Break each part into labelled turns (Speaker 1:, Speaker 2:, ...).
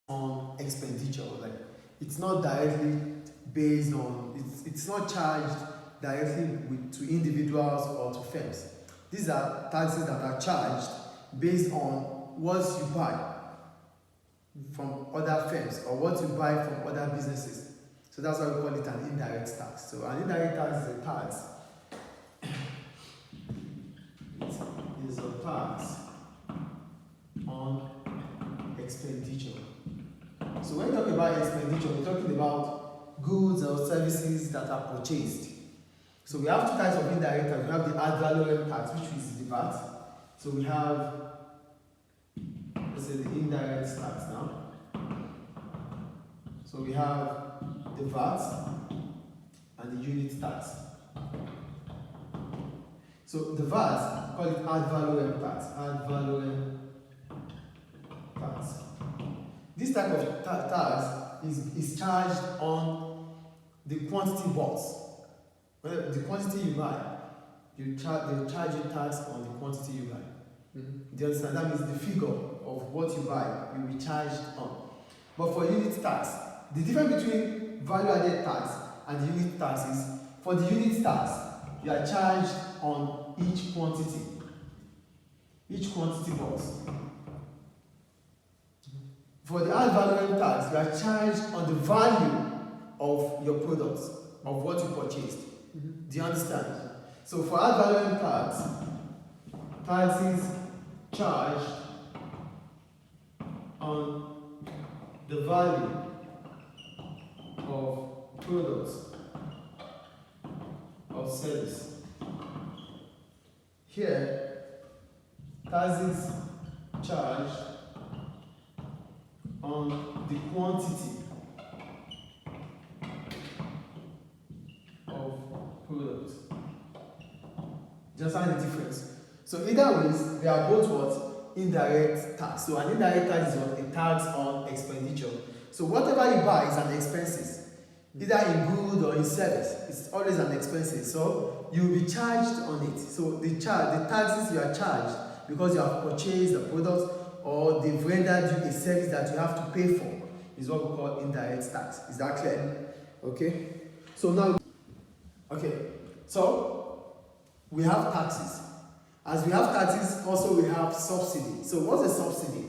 Speaker 1: on expenditure. Like, it's not directly based on, it's not charged directly to individuals or to firms. These are taxes that are charged based on what you buy from other firms or what you buy from other businesses. So that's why we call it an indirect tax. So an indirect tax is a tax. It is a tax on expenditure. So when we talk about expenditure, we're talking about goods or services that are purchased. So we have two types of indirect tax. We have the ad valorem tax, which is the VAT. So we have, let's say, the indirect tax now. So we have the VAT and the unit tax. So the VAT, call it ad valorem tax. Ad valorem tax. This type of tax is charged on the quantity bought. Well, the quantity you buy, they charge you tax on the quantity you buy. Do you understand? That means the figure of what you buy will be charged on. But for unit tax, the difference between value-added tax and the unit tax is, for the unit tax, you are charged on each quantity bought. For the ad valorem tax, you are charged on the value of your products, of what you purchased. Do you understand? So for ad valorem tax is charged on the value of products or service. Here, tax is charged on the quantity of products. Do you understand the difference? So either ways, they are both what? Indirect tax. So an indirect tax is what? A tax on expenditure. So whatever you buy is an expenses, either in good or in service. It's always an expenses. So you will be charged on it. So the taxes you are charged because you have purchased the product or they've rendered you a service that you have to pay for is what we call indirect tax. Is that clear? Okay. So now, so we have taxes. As we have taxes, also we have subsidy. So what's a subsidy?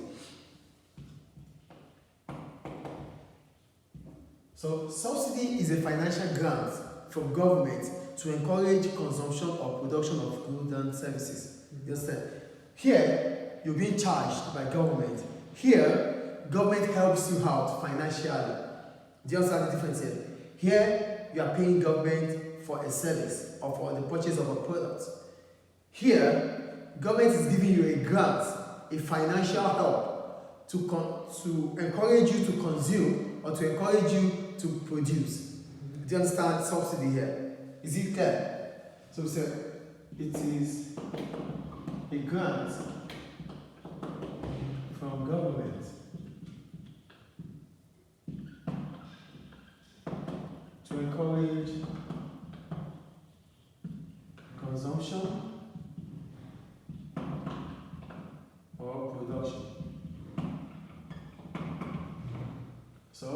Speaker 1: So subsidy is a financial grant from government to encourage consumption or production of goods and services. You understand? Here, you're being charged by government. Here, government helps you out financially. Do you understand the difference here? Here, you are paying government for a service or for the purchase of a product. Here, government is giving you a grant, a financial help to encourage you to consume or to encourage you to produce. Do you understand subsidy here? Is it clear? So we say it is a grant from government to encourage consumption or production. So,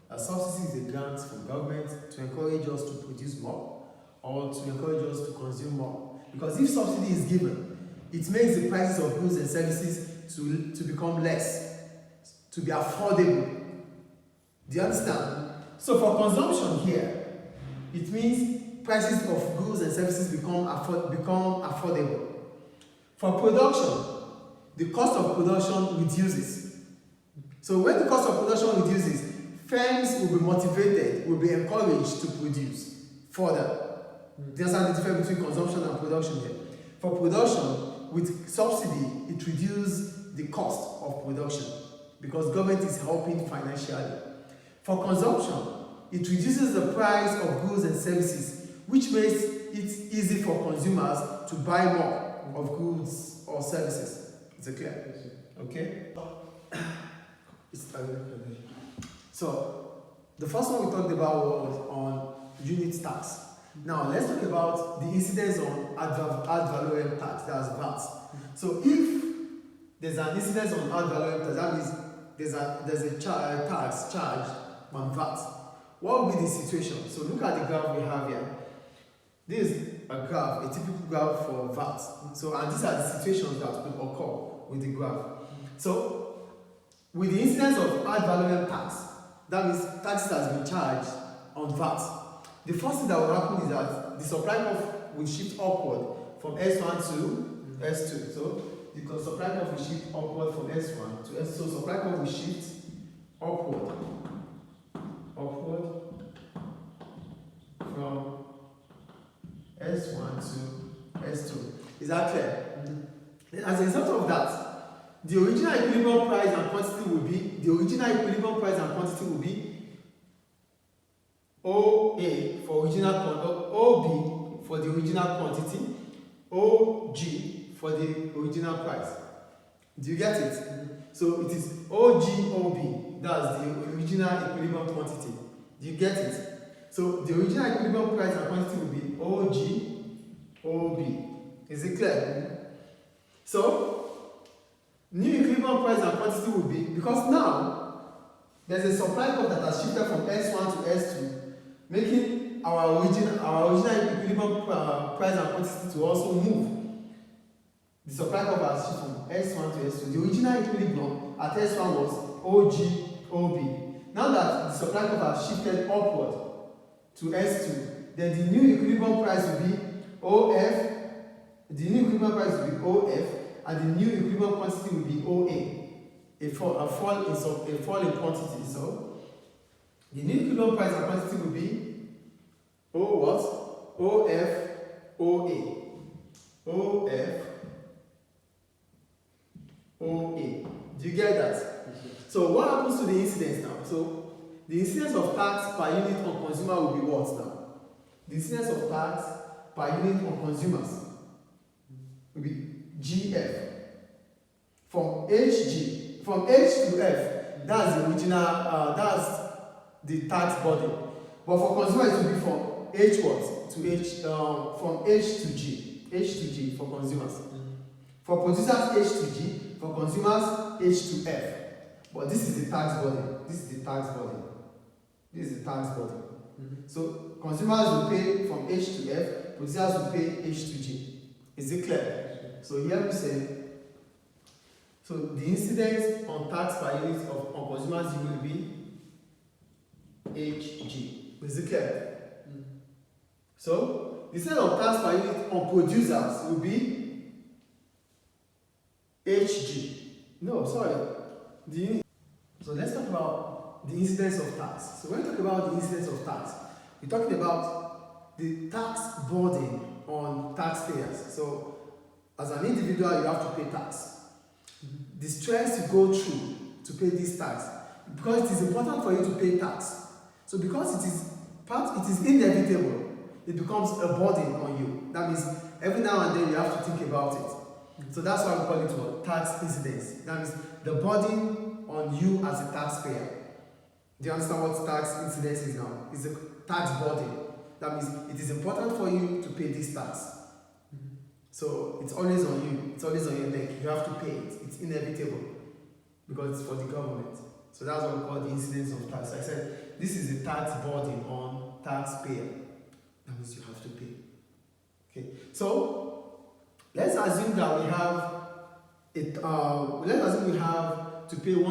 Speaker 1: a subsidy is a grant from government to encourage us to produce more or to encourage us to consume more. Because if subsidy is given, it makes the prices of goods and services to become less, to be affordable. Do you understand? So for consumption here, it means prices of goods and services become affordable. For production, the cost of production reduces. So when the cost of production reduces, firms will be motivated, will be encouraged to produce further. Do you understand the difference between consumption and production here? For production, with subsidy, it reduces the cost of production because government is helping financially. For consumption, it reduces the price of goods and services, which makes it easy for consumers to buy more of goods or services. Is it clear? Okay? So, the first one we talked about was on unit tax. Now, let's talk about the incidence on ad valorem tax, that's VAT. So, if there's an incidence on ad valorem tax, that means there's a tax charged on VAT. What will be the situation? So look at the graph we have here. This is a graph, a typical graph for VAT. So, and these are the situations that will occur with the graph. So, with the incidence of ad valorem tax, that means taxes has been charged on VAT. The first thing that will happen is that the supply curve will shift upward from S1 to S2. So, the supply curve will shift upward from S1 to S2. So, supply curve will shift upward from S1 to S2. Is that clear? Then as a result of that, the original equilibrium price and quantity will be OA for original OB for the original quantity, OG for the original price. Do you get it? So it is OG-OB, that's the original equilibrium quantity. Do you get it? So the original equilibrium price and quantity will be OG-OB. Is it clear? So, new equilibrium price and quantity will be, because now there's a supply curve that has shifted from S1 to S2, making our original equilibrium price and quantity to also move. The supply curve has shifted from S1 to S2. The original equilibrium at S1 was OG-OB. Now that the supply curve has shifted upward to S2, then the new equilibrium price will be OF, and the new equilibrium quantity will be OA, a fall in quantity. So the new equilibrium price and quantity will be OF, OA. Do you get that? So what happens to the incidence now? So the incidence of tax per unit on consumer will be what now? The incidence of tax per unit on consumers will be GF. From HG, from H to F, that's the original, that's the tax burden. But for consumers, it will be from H what to H, from H to G for consumers. For producers, H to G. For consumers, H to F. But this is the tax burden. So consumers will pay from H to F. Producers will pay H to G. Is it clear? So here we say, so the incidence on tax per unit on consumers will be HG. Is it clear? So the incidence of tax per unit on producers will be HG. No, sorry. So let's talk about the incidence of tax. So when we talk about the incidence of tax, we're talking about the tax burden on taxpayers. So as an individual, you have to pay tax. The stress you go through to pay this tax, because it is important for you to pay tax. So because it is inevitable, it becomes a burden on you. That means every now and then you have to think about it. So that's why we call it what? Tax incidence. That means the burden on you as a taxpayer. Do you understand what tax incidence is now? It's a tax burden. That means it is important for you to pay this tax. So it's always on you. It's always on your neck. You have to pay it. It's inevitable because it's for the government. So that's what we call the incidence of tax. I said this is a tax burden on taxpayer. That means you have to pay. Okay. So let's assume that we have to pay $1.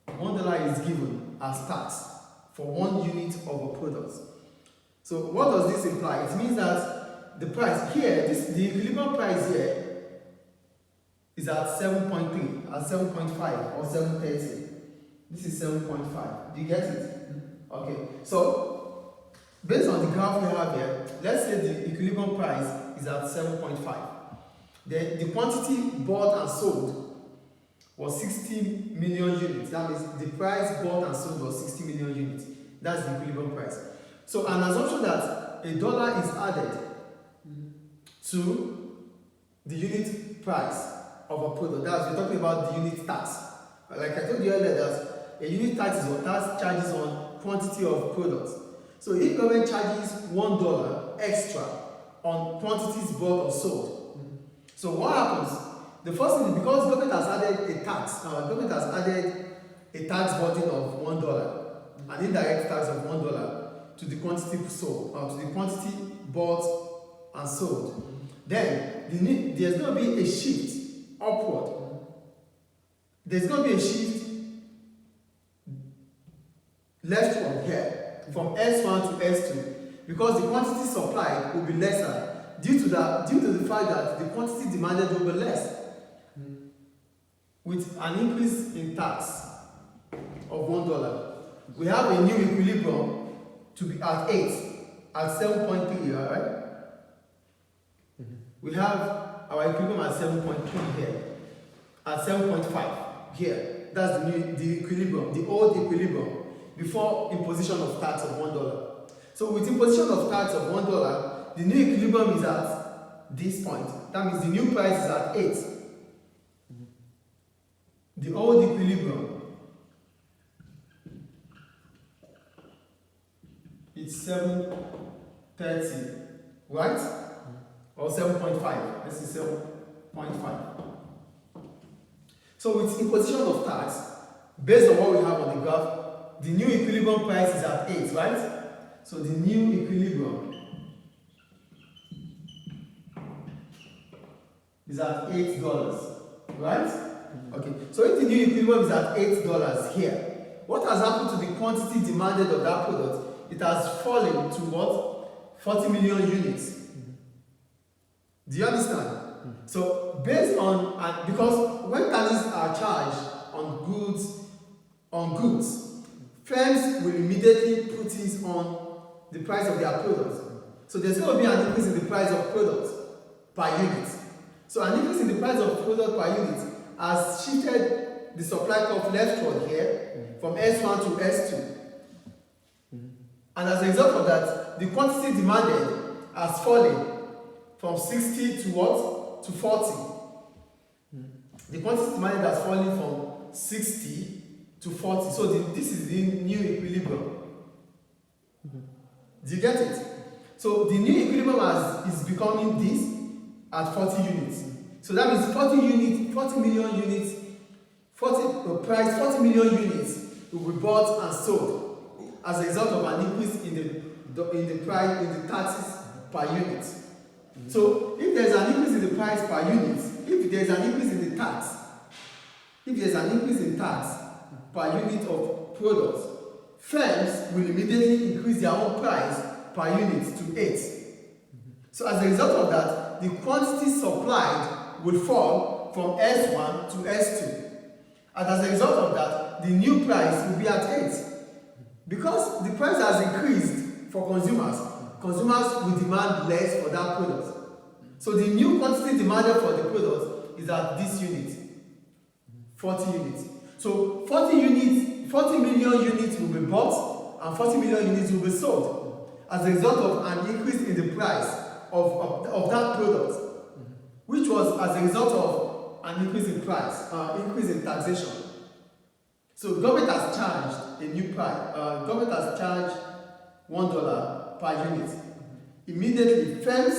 Speaker 1: $1 is given as tax for 1 unit of a product. So what does this imply? It means that the price here, the equilibrium price here is at 7.3, at 7.5 or 7.30. This is 7.5. Do you get it? Okay. So based on the graph we have here, let's say the equilibrium price is at 7.5. Then the quantity bought and sold was 60 million units. That means the price bought and sold was 60 million units. That's the equilibrium price. So an assumption that $1 is added to the unit price of a product. That's, we're talking about the unit tax. Like I told you earlier, that a unit tax is what tax charges on quantity of products. So if government charges $1 extra on quantities bought or sold, so what happens? The first thing is because government has added a tax. Government has added a tax burden of $1, an indirect tax of $1 to the quantity sold, to the quantity bought and sold. Then there's going to be a shift upward. There's going to be a shift leftward here from S1 to S2 because the quantity supplied will be lesser due to the fact that the quantity demanded will be less. With an increase in tax of $1, we have a new equilibrium to be at 8, at 7.3, right? We have our equilibrium at 7.3 here, at 7.5 here. That's the equilibrium, the old equilibrium, before imposition of tax of $1. So with imposition of tax of $1, the new equilibrium is at this point. That means the new price is at 8. The old equilibrium, it's 7.30, right? Or 7.5. Let's say 7.5. So with imposition of tax, based on what we have on the graph, the new equilibrium price is at 8, right? So the new equilibrium is at $8, right? Okay, so if the new equilibrium is at $8 here, what has happened to the quantity demanded of that product? It has fallen to what? 40 million units. Do you understand? So based on, because when taxes are charged on goods, firms will immediately put it on the price of their products. So there's going to be an increase in the price of products per unit. So an increase in the price of product per unit has shifted the supply curve leftward here from S1 to S2. And as a result of that, the quantity demanded has fallen from 60 to what? To 40. The quantity demanded has fallen from 60 to 40. So this is the new equilibrium. Do you get it? So the new equilibrium is becoming this at 40 units. So that means 40 million units, 40 million units will be bought and sold as a result of an increase in the price, in the taxes per unit. So if there's an increase in the price per unit, if there's an increase in the tax, if there's an increase in tax per unit of products, firms will immediately increase their own price per unit to 8. So as a result of that, the quantity supplied will fall from S1 to S2. And as a result of that, the new price will be at 8. Because the price has increased for consumers, consumers will demand less for that product. So the new quantity demanded for the product is at this unit, 40 units. So 40 million units will be bought and 40 million units will be sold as a result of an increase in the price of that product, which was as a result of an increase in price, increase in taxation. So government has charged a new price. Government has charged $1 per unit. Immediately, firms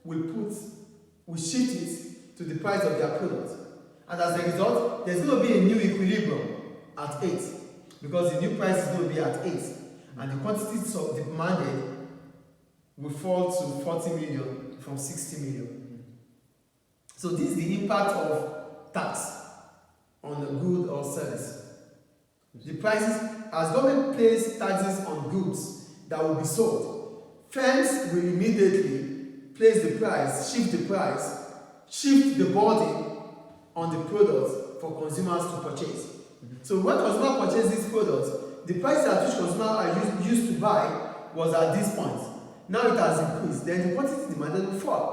Speaker 1: will shift it to the price of their product. And as a result, there's going to be a new equilibrium at 8 because the new price is going to be at 8 and the quantity demanded will fall to 40 million from 60 million. So this is the impact of tax on a good or service. The prices, as government pays taxes on goods that will be sold, firms will immediately place the price, shift the burden on the product for consumers to purchase. So when consumers purchase these products, the price at which consumers are used to buy was at this point. Now it has increased, then the quantity demanded will fall.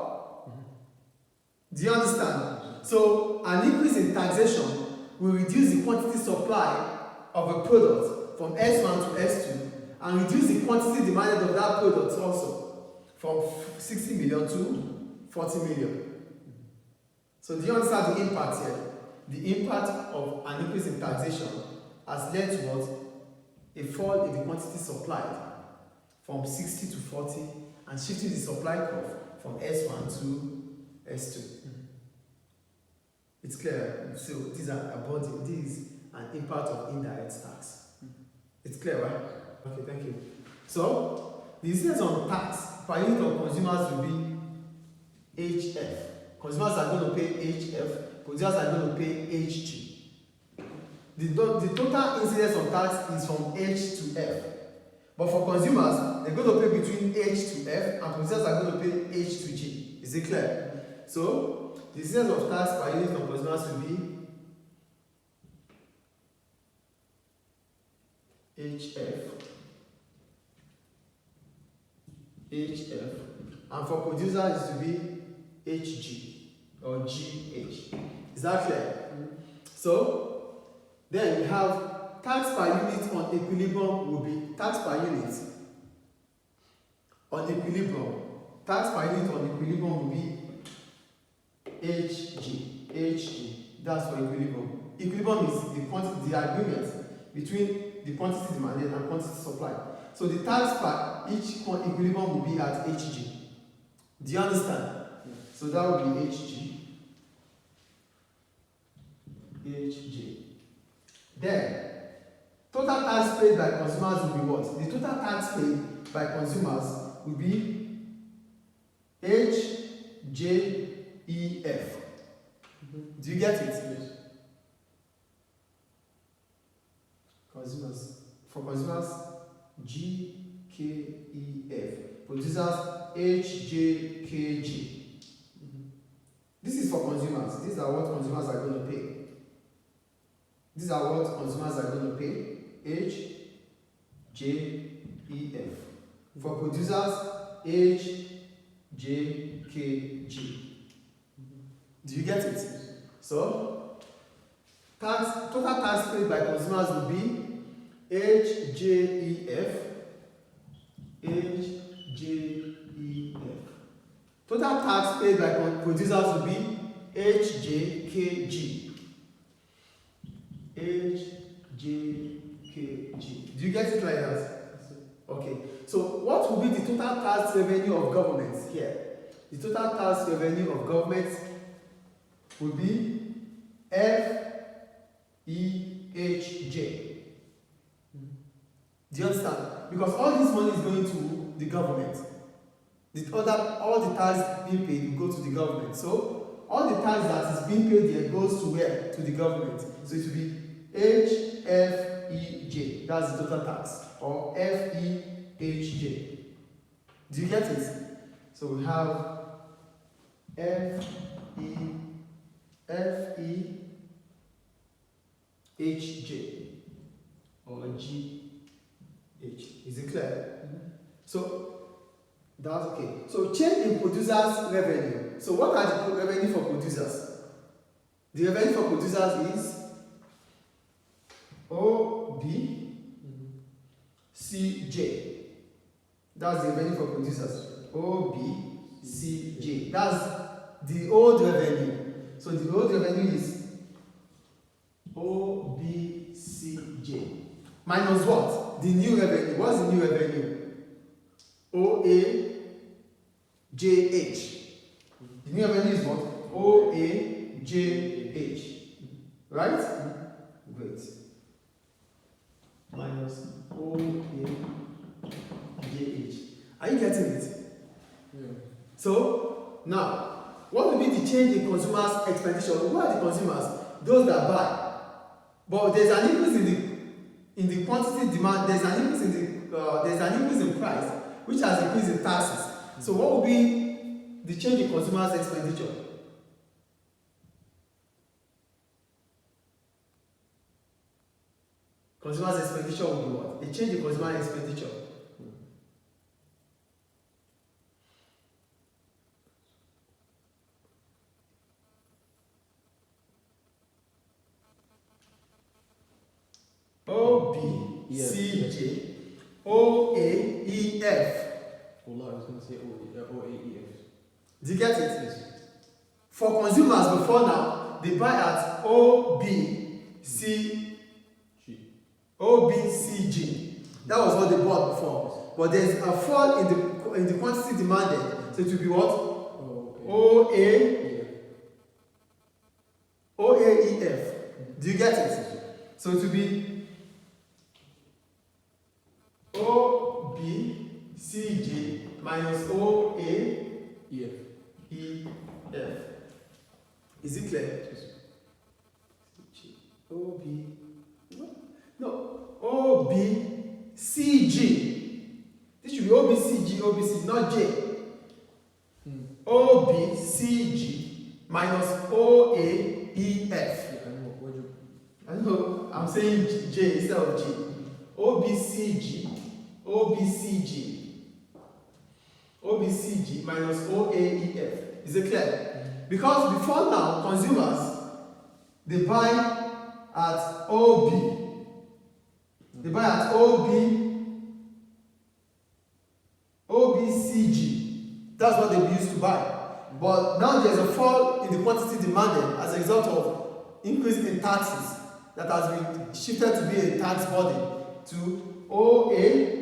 Speaker 1: Do you understand? So an increase in taxation will reduce the quantity supply of a product from S1 to S2 and reduce the quantity demanded of that product also from 60 million to 40 million. So do you understand the impact here? The impact of an increase in taxation has led to what? A fall in the quantity supplied from 60 to 40 and shifting the supply curve from S1 to S2. It's clear. So these are about this an impact of indirect tax. It's clear, right? Okay, thank you. So the incidence on tax per unit of consumers will be HF. Consumers are going to pay HF, producers are going to pay HG. The total incidence of tax is from H to F. But for consumers, they're going to pay between H to F and producers are going to pay H to G. Is it clear? So the incidence of tax per unit of consumers will be HF, and for producers it will be HG or GH. Is that clear? So then we have tax per unit on equilibrium will be tax per unit on equilibrium. Tax per unit on equilibrium will be HG. That's for equilibrium. Equilibrium is the quantity, the agreement between the quantity demanded and quantity supplied. So the tax per each equilibrium will be at HG. Do you understand? Yes. So that will be HG. Then total tax paid by consumers will be what? The total tax paid by consumers will be HJEF. Do you get it? Yes. Consumers. For consumers, GKEF. Producers, HJKG. This is for consumers. These are what consumers are going to pay. These are what consumers are going to pay. HJEF. For producers, HJKG. Do you get it? So, total tax paid by consumers will be HJEF. Total tax paid by producers will be HJKG. Do you get it like that? Okay. So what will be the total tax revenue of government here? The total tax revenue of government will be FEHJ. Do you understand? Because all this money is going to the government. All the tax being paid will go to the government. So all the tax that is being paid here goes to where? To the government. So it will be HFEJ. That's the total tax. Or FEHJ. Do you get it? So we have FEHJ or GH. Is it clear? So that's okay. So change in producers' revenue. So what are the revenue for producers? The revenue for producers is OBCJ. That's the revenue for producers. OBCJ. That's the old revenue. So the old revenue is OBCJ. Minus what? The new revenue. What's the new revenue? OAJH. The new revenue is what? OAJH. Right? Great. Minus OAJH. Are you getting it? Yeah. So, now, what will be the change in consumers' expenditure? Who are the consumers? Those that buy. But there's an increase in the quantity demand. There's an increase in price, which has increased in taxes. So what will be the change in consumers' expenditure? Consumers' expenditure will be what? A change in consumer expenditure. OBCJ, OAEF.
Speaker 2: Well, I was going to say OAEF.
Speaker 1: Do you get it? Yes. For consumers before now, they buy at OBCG. That was what they bought before. But there's a fall in the quantity demanded. So it will be what?
Speaker 2: Oh, okay.
Speaker 1: Do you get it? So it will be OBCG minus OAEF. Is it clear? OBCG. This should be OBCG, not J. OBCG minus OAEF. I know, I'm saying J instead of G. OBCG minus OAEF. Is it clear? Because before now, consumers, they buy at OB. They buy at OBCG. That's what they used to buy. But now there's a fall in the quantity demanded as a result of increase in taxes that has been shifted to be a tax burden to OAEF.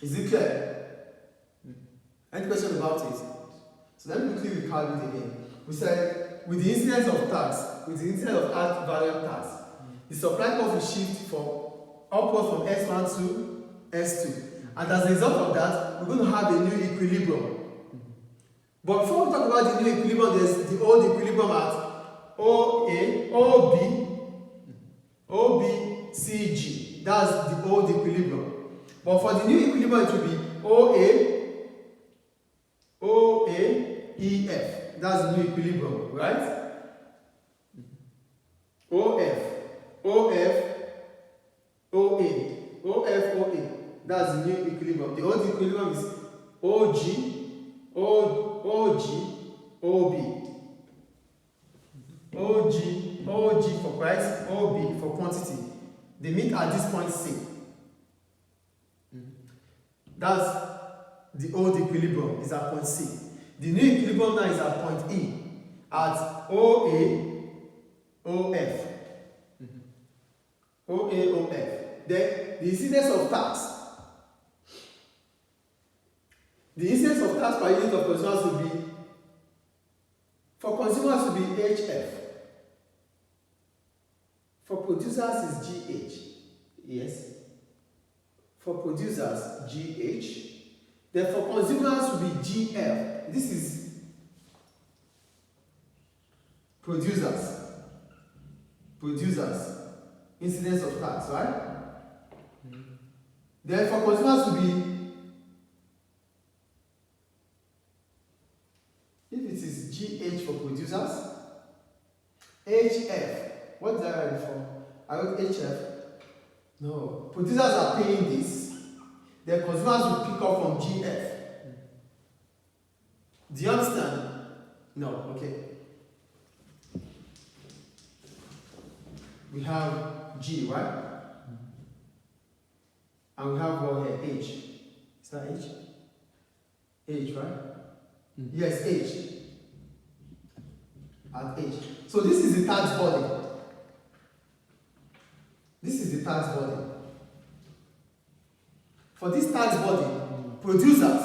Speaker 1: Is it clear? Any question about it? So let me quickly recap it again. We said with the incidence of tax, with the incidence of add value tax, the supply cost will shift from upwards from S1 to S2. And as a result of that, we're going to have a new equilibrium. But before we talk about the new equilibrium, there's the old equilibrium at OBCG. That's the old equilibrium. But for the new equilibrium, it will be OAEF. That's the new equilibrium, right? OF, OA. That's the new equilibrium. The old equilibrium is OG, OG for price, OB for quantity. They meet at this point C. That's the old equilibrium, is at point C. The new equilibrium now is at point E, at OAOF. Then the incidence of tax. The incidence of tax per unit of consumers will be, for consumers will be HF. For producers is GH. Yes. For producers, GH. Then for consumers will be GF. This is producers. Incidence of tax, right? Then for consumers will be, if it is GH for producers, HF. What did I write before? I wrote HF. No. Producers are paying this. Then consumers will pick up from GF. Do you understand? No. Okay. We have G, right? And we have what here? H. Is that H? H, right? Yes, H. At H. So this is the tax body. This is the tax body. For this tax body, producers,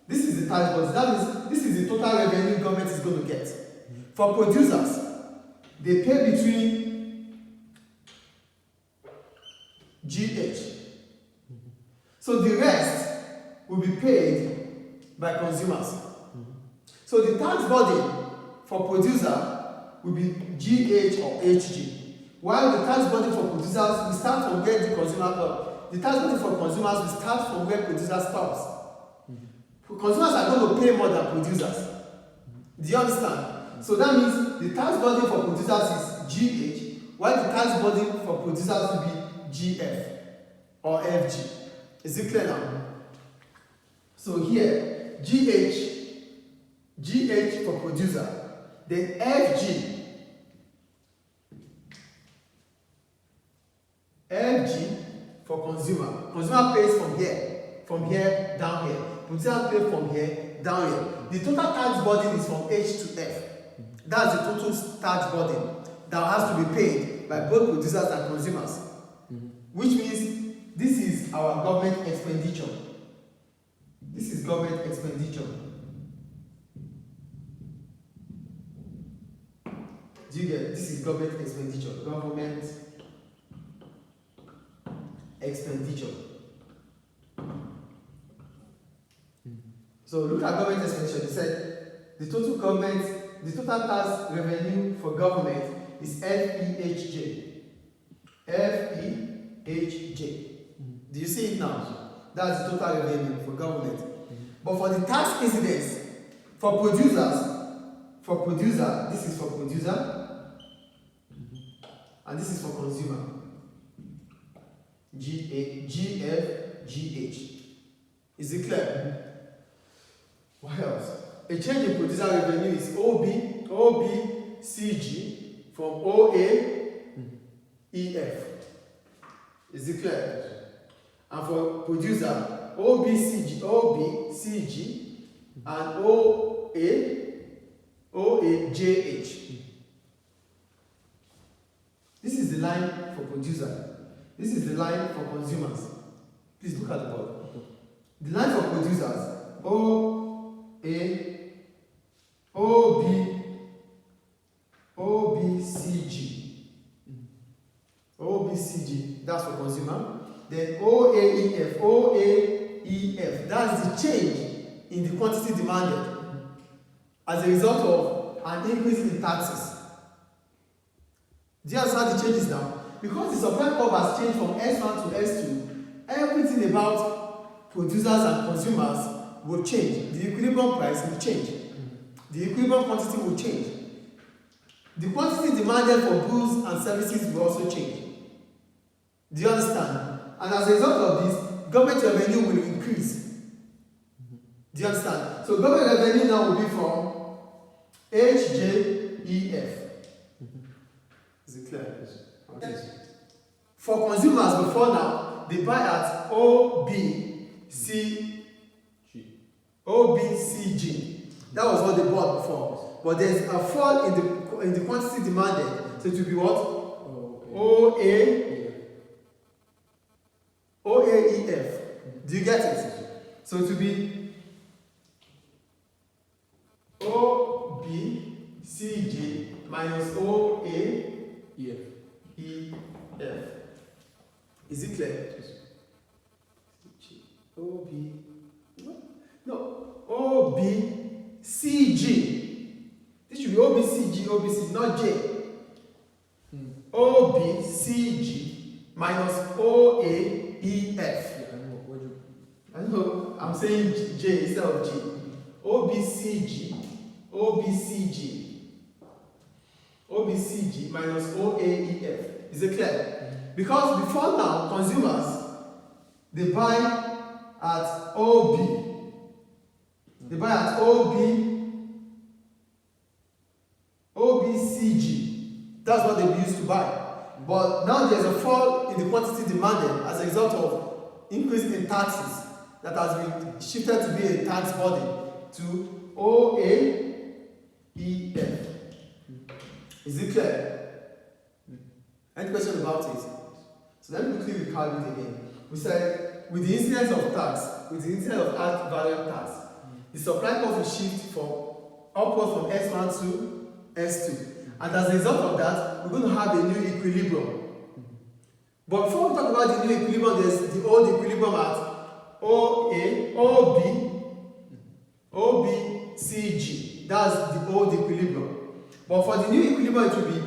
Speaker 1: this is the tax body. That means this is the total revenue government is going to get. For producers, they pay between GH. So the rest will be paid by consumers. So the tax burden for producer will be GH or HG. While the tax burden for producers will start from where the consumer the tax burden for consumers will start from where producer stops. Consumers are going to pay more than producers. Do you understand? So that means the tax burden for producers is GH, while the tax burden for producers will be GF or FG. Is it clear now? So here, GH for producer, then FG for consumer. Consumer pays from here down here. Producer pays from here down here. The total tax burden is from H to F. That's the total tax burden that has to be paid by both producers and consumers. Which means this is our government expenditure. This is government expenditure. Do you get? This is government expenditure. Government expenditure. So look at government expenditure. They said the total tax revenue for government is FEHJ. FEHJ. Do you see it now? That's the total revenue for government. But for the tax incidence, for producer, this is for producer, and this is for consumer. GF, GH. Is it clear? What else? A change in producer revenue is OBCG from OAEF. Is it clear? And for producer, OBCG and OAJH. This is the line for producer. This is the line for consumers. Please look at the board. The line for producers, OBCG, that's for consumer. Then OAEF, that's the change in the quantity demanded as a result of an increase in taxes. Do you understand the changes now? Because the supply curve has changed from S1 to S2, everything about producers and consumers will change. The equilibrium price will change. The equilibrium quantity will change. The quantity demanded for goods and services will also change. Do you understand? And as a result of this, government revenue will increase. Do you understand? So government revenue now will be from HJEF. Is it clear? Okay. For consumers before now, they buy at OBCG. That was what they bought before. But there's a fall in the quantity demanded. So it will be what? OAEF. Do you get it? So it will be OBCG minus OAEF. Is it clear? OBCG. This should be OBCG, not J. OBCG minus OAEF. I know, I'm saying J instead of G. OBCG minus OAEF. Is it clear? Because before now, consumers, they buy at OB. They buy at OBCG. That's what they used to buy. But now there's a fall in the quantity demanded as a result of increase in taxes that has been shifted to be a tax body to OAEF. Is it clear? Any question about it? So let me quickly recall it again. We said with the incidence of tax, with the incidence of add value tax, the supply curve will shift from upward from S1 to S2. And as a result of that, we're going to have a new equilibrium. But before we talk about the new equilibrium, there's the old equilibrium at OBCG. That's the old equilibrium. But for the new equilibrium, it will be